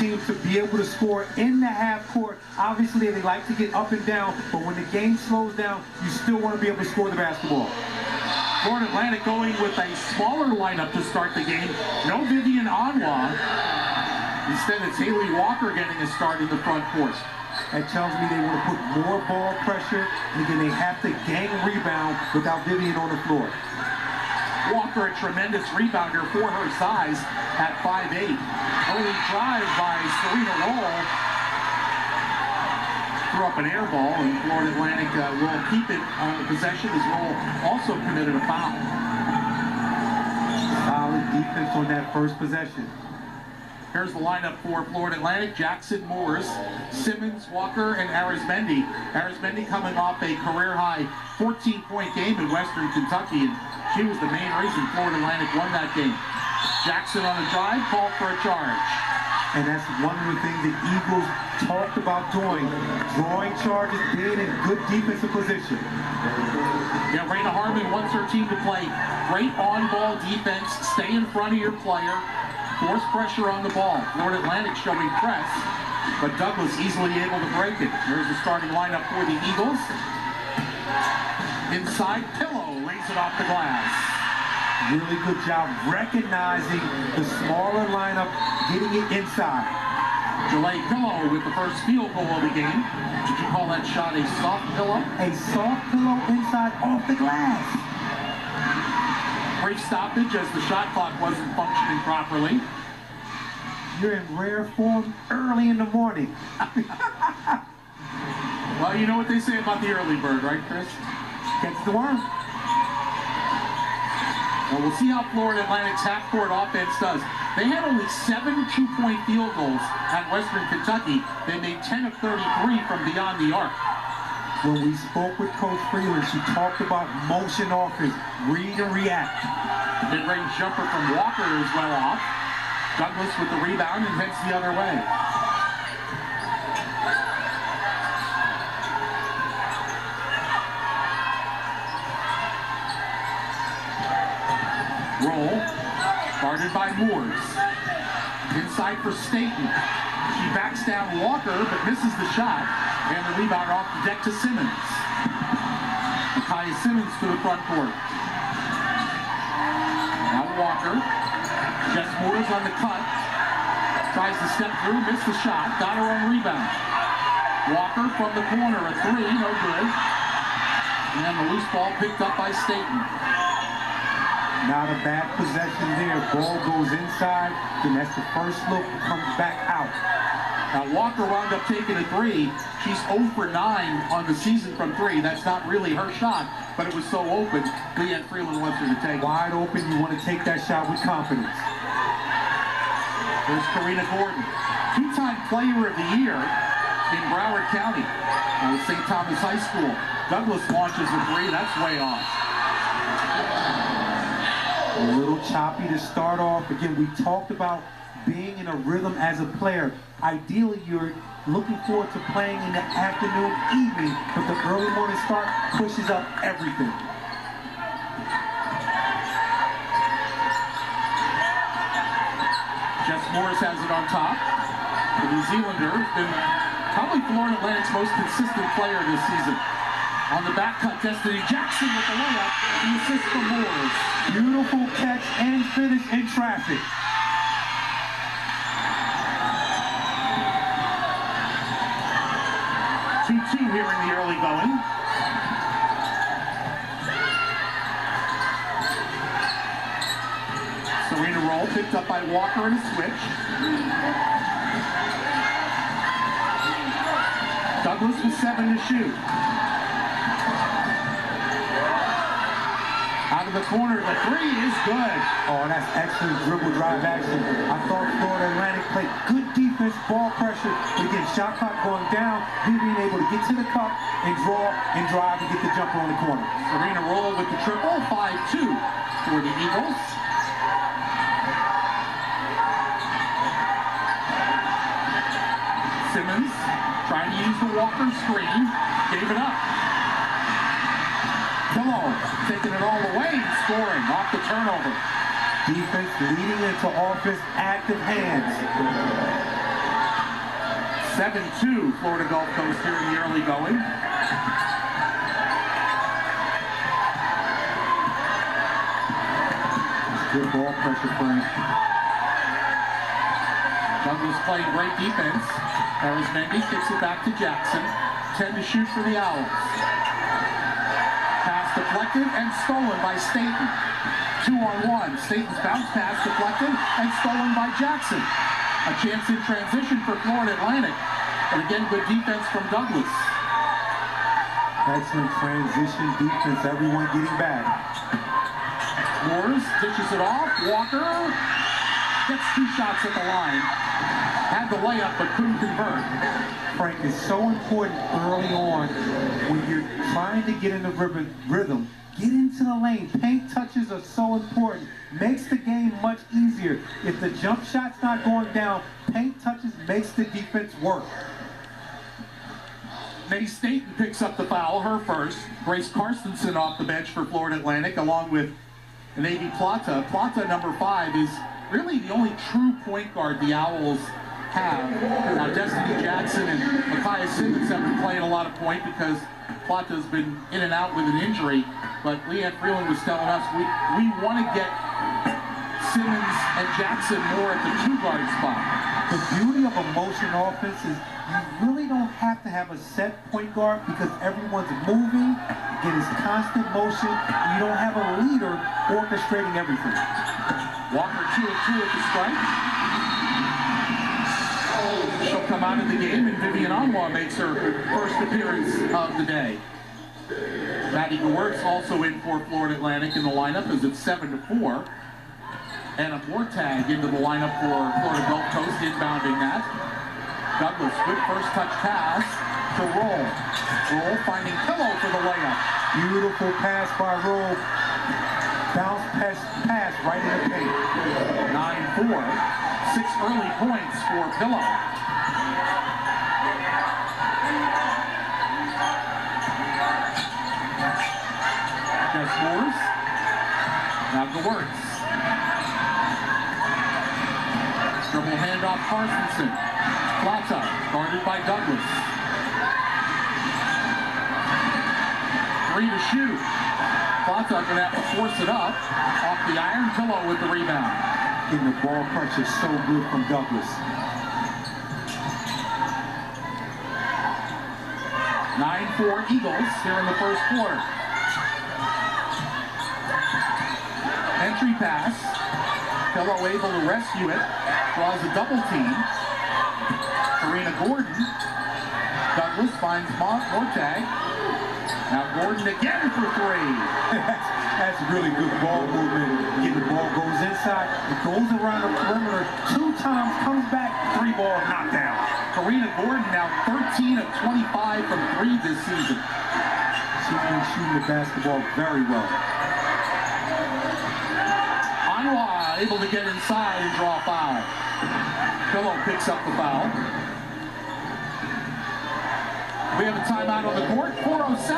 teams to be able to score in the half court. Obviously, they like to get up and down, but when the game slows down, you still want to be able to score the basketball. Florida Atlantic going with a smaller lineup to start the game. No Vivian Anwa. Instead, it's Haley Walker getting a start in the front court. That tells me they want to put more ball pressure, and again, they have to gang rebound without Vivian on the floor. Walker, a tremendous rebounder for her size at 5'8". Early drive by Serena Roll. Threw up an air ball, and Florida Atlantic will keep it on the possession as Roll also committed a foul. Solid defense on that first possession. Here's the lineup for Florida Atlantic. Jackson Moores, Simmons, Walker, and Arizmendi. Arizmendi coming off a career-high 14-point game in Western Kentucky, and she was the main reason Florida Atlantic won that game. Jackson on a drive, called for a charge. And that's one of the things the Eagles talked about doing, drawing charges, being in good defensive position. Yeah, Raina Harmon wants her team to play great on-ball defense, stay in front of your player, force pressure on the ball. Florida Atlantic showing press, but Douglas easily able to break it. Here's the starting lineup for the Eagles. Inside, Pillow lays it off the glass. Really good job recognizing the smaller lineup, getting it inside. Jalay Pillow with the first field goal of the game. Did you call that shot a soft pillow? A soft pillow inside off the glass. Brief stoppage as the shot clock wasn't functioning properly. You're in rare form early in the morning. Well, you know what they say about the early bird, right, Chris? Gets the worm. Well, we'll see how Florida Atlantic's half-court offense does. They had only 7 two-point field goals at Western Kentucky. They made 10 of 33 from beyond the arc. When we spoke with Coach Freeland, she talked about motion offense, read and react. Mid-range jumper from Walker is well off. Douglas with the rebound and heads the other way. Roll, guarded by Moores. Inside for Staten. She backs down Walker, but misses the shot. And the rebound off the deck to Simmons. Micaiah Simmons to the front court. Now Walker. Jess Moores on the cut. Tries to step through, missed the shot. Got her on rebound. Walker from the corner, a three, no good. And the loose ball picked up by Staten. Not a bad possession there. Ball goes inside, and that's the first look, comes back out. Now Walker wound up taking a three. She's 0 for 9 on the season from three. That's not really her shot, but it was so open. Leanne Freeland wants her to take it. Wide open, you want to take that shot with confidence. There's Karina Gordon, two-time player of the year in Broward County out of St. Thomas High School. Douglas launches a three, that's way off. A little choppy to start off. Again, we talked about being in a rhythm as a player. Ideally, you're looking forward to playing in the afternoon, evening, but the early morning start pushes up everything. Jess Morris has it on top. The New Zealander has been probably Florida Atlantic's most consistent player this season. On the back cut, Destiny Jackson with the layup. The assist from Moores. Beautiful catch and finish in traffic. Here in the early going. Serena Roll picked up by Walker in a switch. Douglas with 7 to shoot. Out of the corner, the three is good. Oh, that's excellent dribble drive action. I thought Florida Atlantic played good defense, ball pressure, but again, shot clock going down, being able to get to the cup and draw and drive and get the jumper on the corner. Serena Roll with the triple, 5-2 for the Eagles. Simmons trying to use the Walker screen, gave it up. Pillow taking it all the way, scoring off the turnover. Defense leading into offense, active hands. 7-2 Florida Gulf Coast here in the early going. Good ball pressure, Frank. Douglas playing great defense. Arizmendi kicks it back to Jackson. 10 to shoot for the Owls. Pass deflected and stolen by Staten. 2-on-1. Staten's bounce pass deflected and stolen by Jackson. A chance in transition for Florida Atlantic. And again, good defense from Douglas. Excellent transition defense. Everyone getting back. Moores dishes it off. Walker gets 2 shots at the line. Had the layup but couldn't convert. Frank, it's so important early on when you're trying to get in the rhythm. Get into the lane. Paint touches are so important. Makes the game much easier. If the jump shot's not going down, paint touches makes the defense work. May Staten picks up the foul, her first. Grace Carstensen off the bench for Florida Atlantic, along with Navy Plata. Plata, number 5, is really the only true point guard the Owls have. Now, Destiny Jackson and Micaiah Simmons have been playing a lot of point because Plata's been in and out with an injury. But Leanne Freeland was telling us we want to get Simmons and Jackson more at the 2-guard spot. The beauty of a motion offense is you really don't have to have a set point guard because everyone's moving, it is constant motion, and you don't have a leader orchestrating everything. Walker 2 of 2 at the strike. She'll come out of the game, and Vivian Anwa makes her first appearance of the day. Maddie Gewertz also in for Florida Atlantic in the lineup as it's 7-4. Anna Mortag into the lineup for Florida Gulf Coast, inbounding that. Douglas, good first touch pass to Roll. Roll finding Pillow for the layup. Beautiful pass by Roll. Bounce pass right in the paint. 9-4. 6 early points for Pillow. Jess Moores. Now Gewertz. Dribble handoff Carstensen. Plata, guarded by Douglas. 3 to shoot. Plata going to have to force it up. Off the iron, Pillow with the rebound. And the ball pressure is so good from Douglas. 9-4 Eagles here in the first quarter. Entry pass. Pillow able to rescue it. Draws a double team. Karina Gordon. Douglas finds Mortag. Now Gordon again for 3. That's really good ball movement. Again, the ball goes inside, it goes around the perimeter 2 times, comes back, 3 ball knockdown. Karina Gordon now 13 of 25 from 3 this season. She's been shooting the basketball very well. Anwa able to get inside and draw a foul. Pillow picks up the foul. We have a timeout on the court. 4:07.